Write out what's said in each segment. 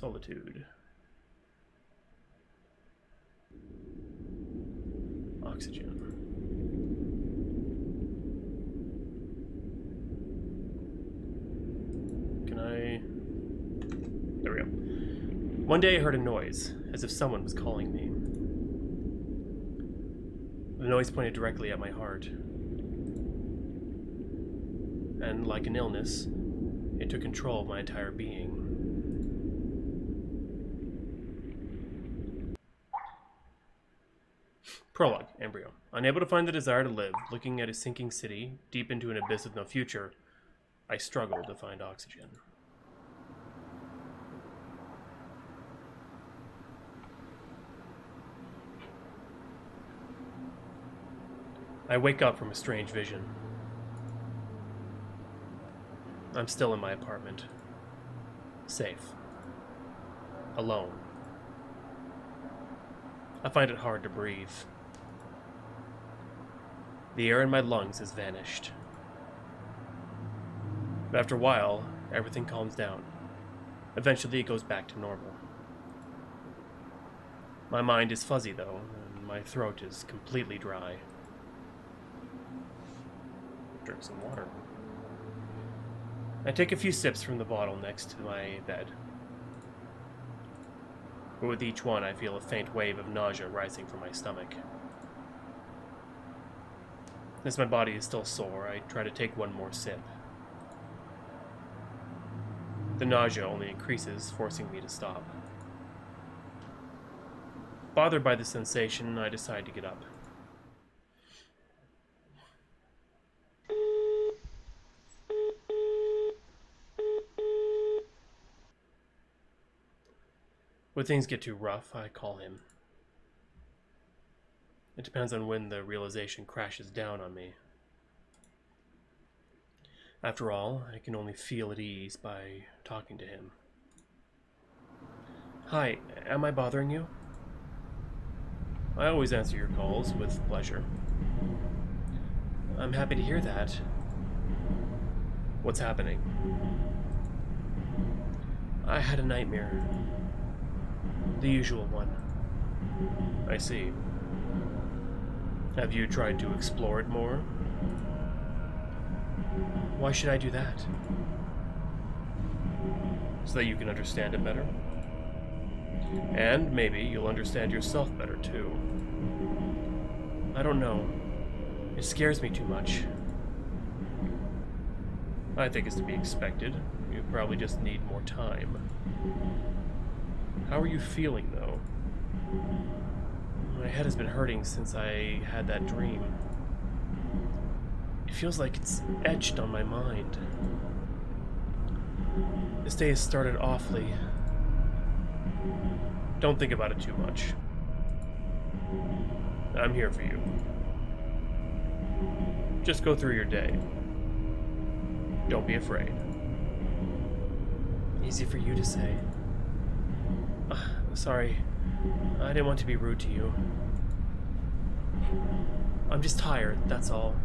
Solitude. Oxygen. Can I... There we go. One day I heard a noise, as if someone was calling me. The noise pointed directly at my heart. And like an illness, it took control of my entire being. Prologue, Embryo. Unable to find the desire to live, looking at a sinking city, deep into an abyss with no future, I struggled to find oxygen. I wake up from a strange vision. I'm still in my apartment. Safe. Alone. I find it hard to breathe. The air in my lungs has vanished. But after a while, everything calms down. Eventually, it goes back to normal. My mind is fuzzy, though, and my throat is completely dry. Drink some water. I take a few sips from the bottle next to my bed. But with each one, I feel a faint wave of nausea rising from my stomach. As my body is still sore, I try to take one more sip. The nausea only increases, forcing me to stop. Bothered by the sensation, I decide to get up. When things get too rough, I call him. It depends on when the realization crashes down on me. After all, I can only feel at ease by talking to him. Hi, am I bothering you? I always answer your calls with pleasure. I'm happy to hear that. What's happening? I had a nightmare. The usual one. I see. Have you tried to explore it more? Why should I do that? So that you can understand it better. And maybe you'll understand yourself better too. I don't know. It scares me too much. I think it's to be expected. You probably just need more time. How are you feeling, though? My head has been hurting since I had that dream. It feels like it's etched on my mind. This day has started awfully. Don't think about it too much. I'm here for you. Just go through your day. Don't be afraid. Easy for you to say. Sorry. I didn't want to be rude to you. I'm just tired, that's all.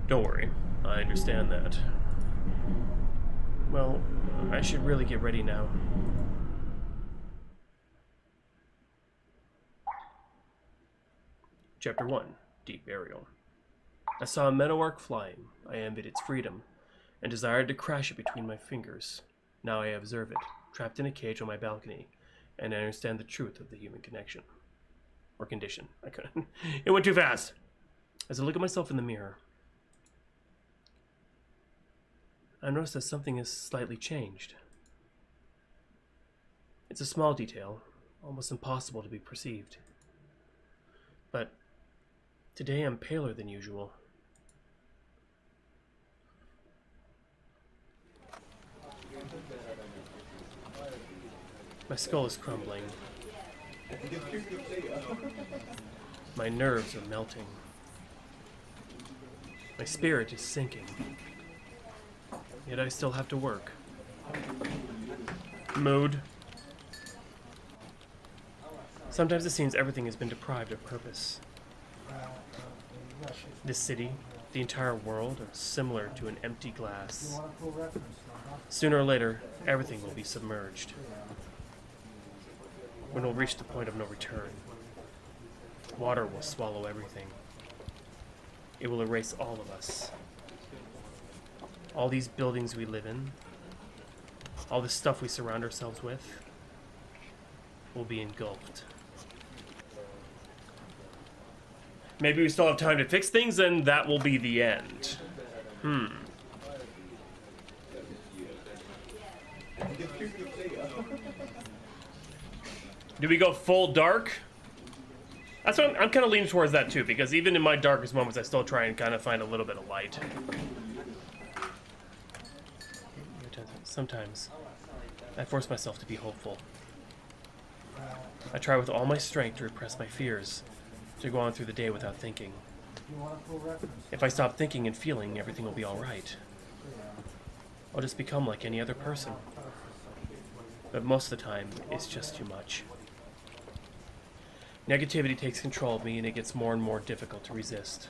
Don't worry. I understand that. Well, I should really get ready now. Chapter 1. Deep Burial. I saw a meadowlark flying. I envied its freedom, and desired to crash it between my fingers. Now I observe it, trapped in a cage on my balcony, and I understand the truth of the human connection. Or condition. I couldn't. It went too fast! As I look at myself in the mirror, I notice that something has slightly changed. It's a small detail, almost impossible to be perceived. But today I'm paler than usual. My skull is crumbling. My nerves are melting. My spirit is sinking. Yet I still have to work. Mood. Sometimes it seems everything has been deprived of purpose. This city, the entire world, are similar to an empty glass. Sooner or later, everything will be submerged. When we'll reach the point of no return, water will swallow everything. It will erase all of us. All these buildings we live in, all the stuff we surround ourselves with, will be engulfed. Maybe we still have time to fix things, and that will be the end. Do we go full dark? That's what I'm kind of leaning towards that too, because even in my darkest moments, I still try and kind of find a little bit of light. Sometimes I force myself to be hopeful. I try with all my strength to repress my fears, to go on through the day without thinking. If I stop thinking and feeling, everything will be alright. I'll just become like any other person. But most of the time, it's just too much. Negativity takes control of me, and it gets more and more difficult to resist.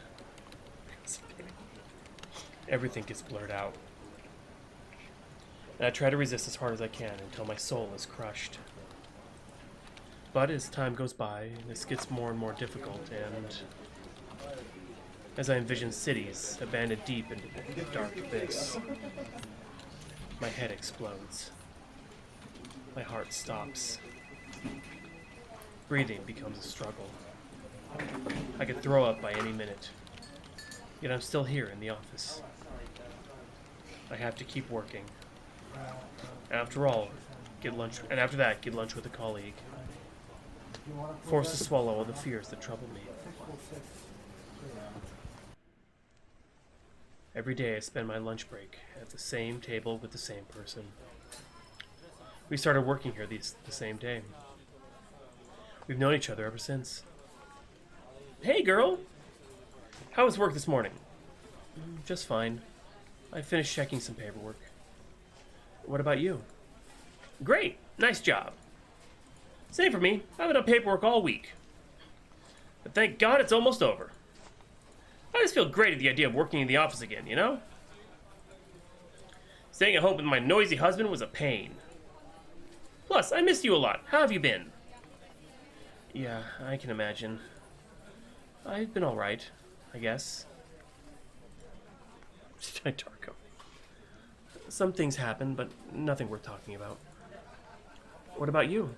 Everything gets blurred out. And I try to resist as hard as I can until my soul is crushed. But as time goes by, this gets more and more difficult, and as I envision cities abandoned deep into the dark abyss, my head explodes. My heart stops. Breathing becomes a struggle. I could throw up by any minute. Yet I'm still here in the office. I have to keep working. After all, get lunch, and after that, get lunch with a colleague. Forced to swallow all the fears that trouble me. Every day I spend my lunch break at the same table with the same person. We started working here the same day. We've known each other ever since. Hey, girl! How was work this morning? Just fine. I finished checking some paperwork. What about you? Great! Nice job! Same for me. I've been on paperwork all week. But thank God it's almost over. I just feel great at the idea of working in the office again, you know? Staying at home with my noisy husband was a pain. Plus, I missed you a lot. How have you been? Yeah, I can imagine. I've been alright, I guess. Darko. Some things happen, but nothing worth talking about. What about you?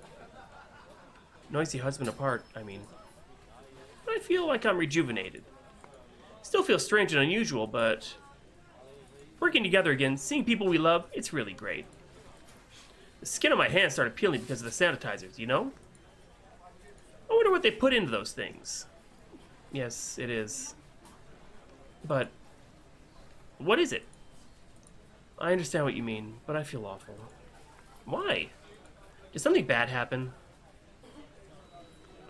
Noisy husband apart, I mean. I feel like I'm rejuvenated. Still feels strange and unusual, but working together again, seeing people we love, it's really great. The skin on my hands started peeling because of the sanitizers, you know? I wonder what they put into those things. Yes, it is. But what is it? I understand what you mean, but I feel awful. Why? Did something bad happen?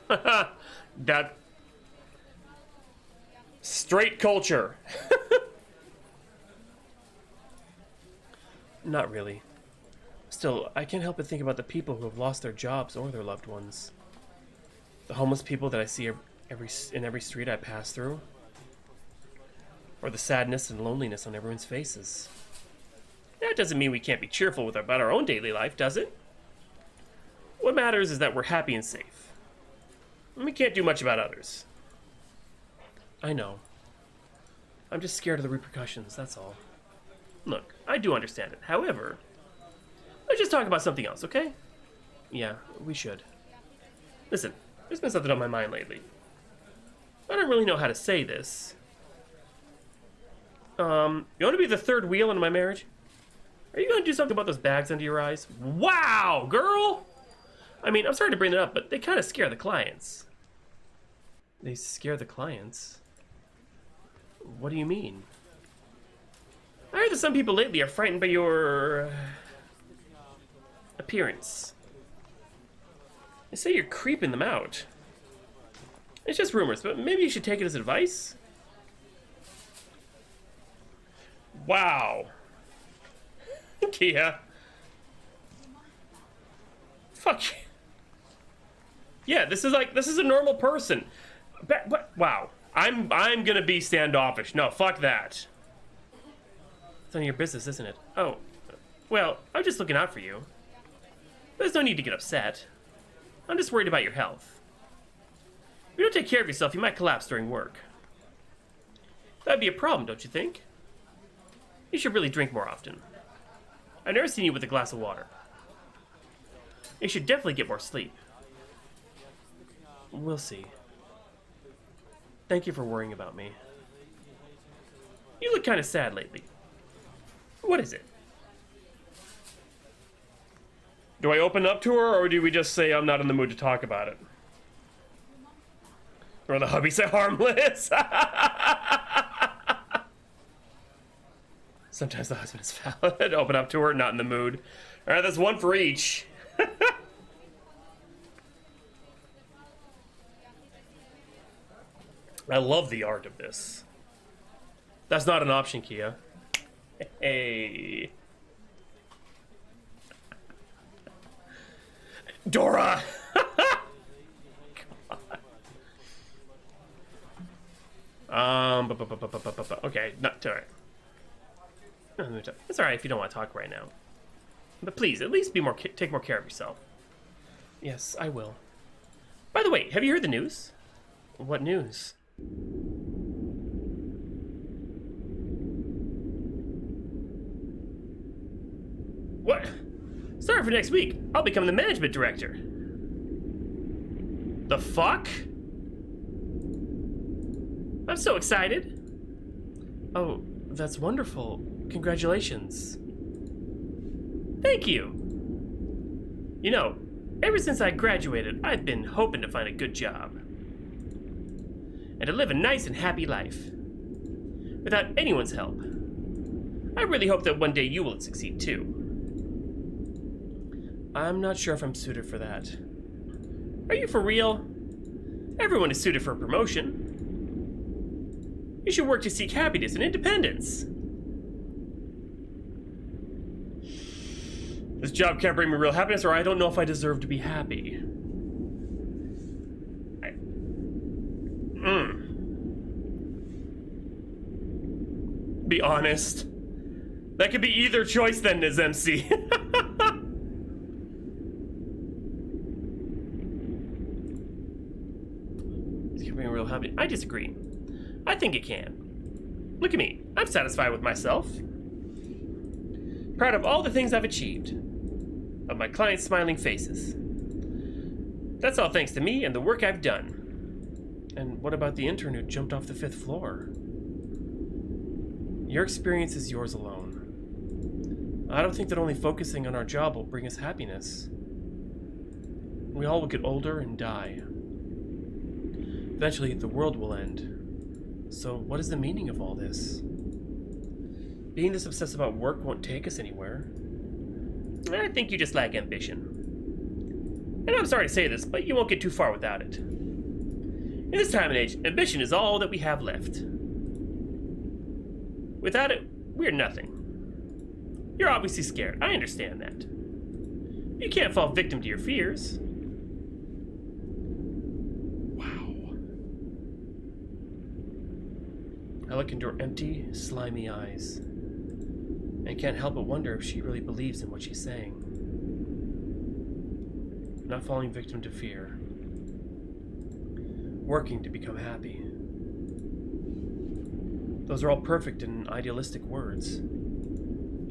That straight culture. Not really. Still, I can't help but think about the people who have lost their jobs or their loved ones. The homeless people that I see in every street I pass through. Or the sadness and loneliness on everyone's faces. That doesn't mean we can't be cheerful about our own daily life, does it? What matters is that we're happy and safe. And we can't do much about others. I know. I'm just scared of the repercussions, that's all. Look, I do understand it. However, let's just talk about something else, okay? Yeah, we should. Listen, there's been something on my mind lately. I don't really know how to say this. You want to be the third wheel in my marriage? Are you going to do something about those bags under your eyes? Wow, girl! I mean, I'm sorry to bring it up, but they kind of scare the clients. They scare the clients? What do you mean? I heard that some people lately are frightened by your appearance. They say you're creeping them out. It's just rumors, but maybe you should take it as advice? Wow. Kia. Fuck. Yeah, this is a normal person. But wow. I'm gonna be standoffish. No, fuck that. It's none of your business, isn't it? Oh. Well, I'm just looking out for you. There's no need to get upset. I'm just worried about your health. If you don't take care of yourself, you might collapse during work. That'd be a problem, don't you think? You should really drink more often. I've never seen you with a glass of water. You should definitely get more sleep. We'll see. Thank you for worrying about me. You look kind of sad lately. What is it? Do I open up to her, or do we just say I'm not in the mood to talk about it? Or the hubby say harmless? Sometimes the husband is valid. Open up to her, not in the mood. Alright, that's one for each. I love the art of this. That's not an option, Kia. Hey. Dora! Okay, not alright. It's alright if you don't want to talk right now. But please, at least take more care of yourself. Yes, I will. By the way, have you heard the news? What news? What? Sorry for next week. I'll become the management director. The fuck? I'm so excited. Oh, that's wonderful. Congratulations. Thank you. You know, ever since I graduated, I've been hoping to find a good job. And to live a nice and happy life. Without anyone's help. I really hope that one day you will succeed too. I'm not sure if I'm suited for that. Are you for real? Everyone is suited for a promotion. You should work to seek happiness and independence. This job can't bring me real happiness, or I don't know if I deserve to be happy. Be honest. That could be either choice then, as MC. Real happy. I disagree. I think it can. Look at me. I'm satisfied with myself. Proud of all the things I've achieved. Of my clients' smiling faces. That's all thanks to me and the work I've done. And what about the intern who jumped off the 5th floor? Your experience is yours alone. I don't think that only focusing on our job will bring us happiness. We all will get older and die. Eventually, the world will end. So, what is the meaning of all this? Being this obsessed about work won't take us anywhere. I think you just lack ambition. And I'm sorry to say this, but you won't get too far without it. In this time and age, ambition is all that we have left. Without it, we're nothing. You're obviously scared. I understand that. You can't fall victim to your fears. I look into her empty, slimy eyes, and can't help but wonder if she really believes in what she's saying. Not falling victim to fear. Working to become happy. Those are all perfect and idealistic words,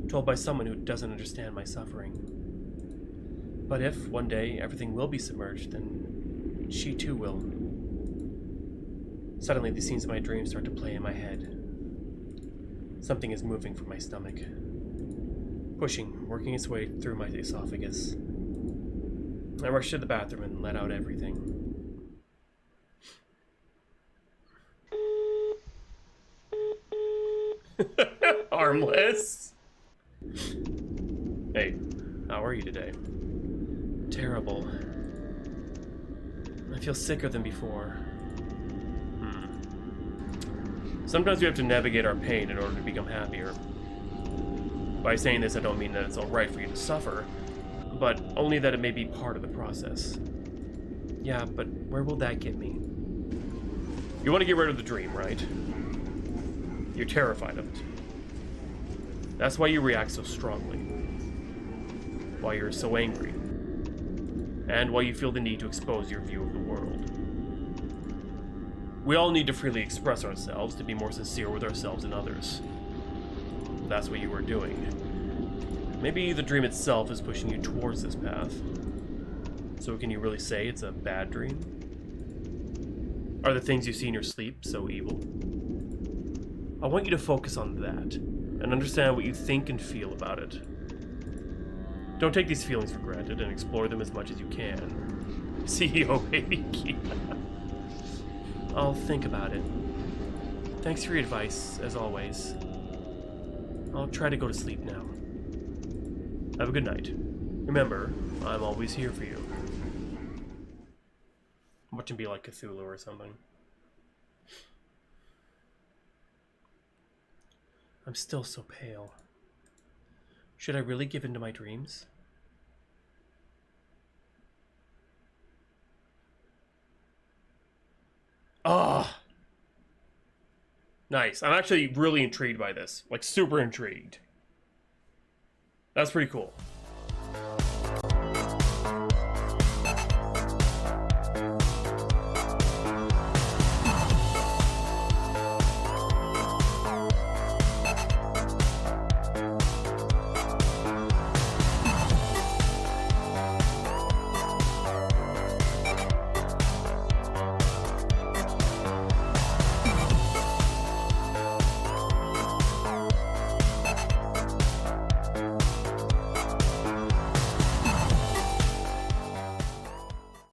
told by someone who doesn't understand my suffering. But if, one day, everything will be submerged, then she too will. Suddenly, the scenes of my dreams start to play in my head. Something is moving from my stomach. Pushing, working its way through my esophagus. I rush to the bathroom and let out everything. Harmless. Hey, how are you today? Terrible. I feel sicker than before. Sometimes we have to navigate our pain in order to become happier. By saying this, I don't mean that it's alright for you to suffer, but only that it may be part of the process. Yeah, but where will that get me? You want to get rid of the dream, right? You're terrified of it. That's why you react so strongly. why you're so angry, and why you feel the need to expose your view of the world. We all need to freely express ourselves, to be more sincere with ourselves and others. That's what you are doing. Maybe the dream itself is pushing you towards this path. So can you really say it's a bad dream? Are the things you see in your sleep so evil? I want you to focus on that, and understand what you think and feel about it. Don't take these feelings for granted, and explore them as much as you can. CEO baby. I'll think about it. Thanks for your advice, as always. I'll try to go to sleep now. Have a good night. Remember, I'm always here for you. Watch him be like Cthulhu or something. I'm still so pale. Should I really give in to my dreams? Ah! Oh, nice. I'm actually really intrigued by this. Like, super intrigued. That's pretty cool.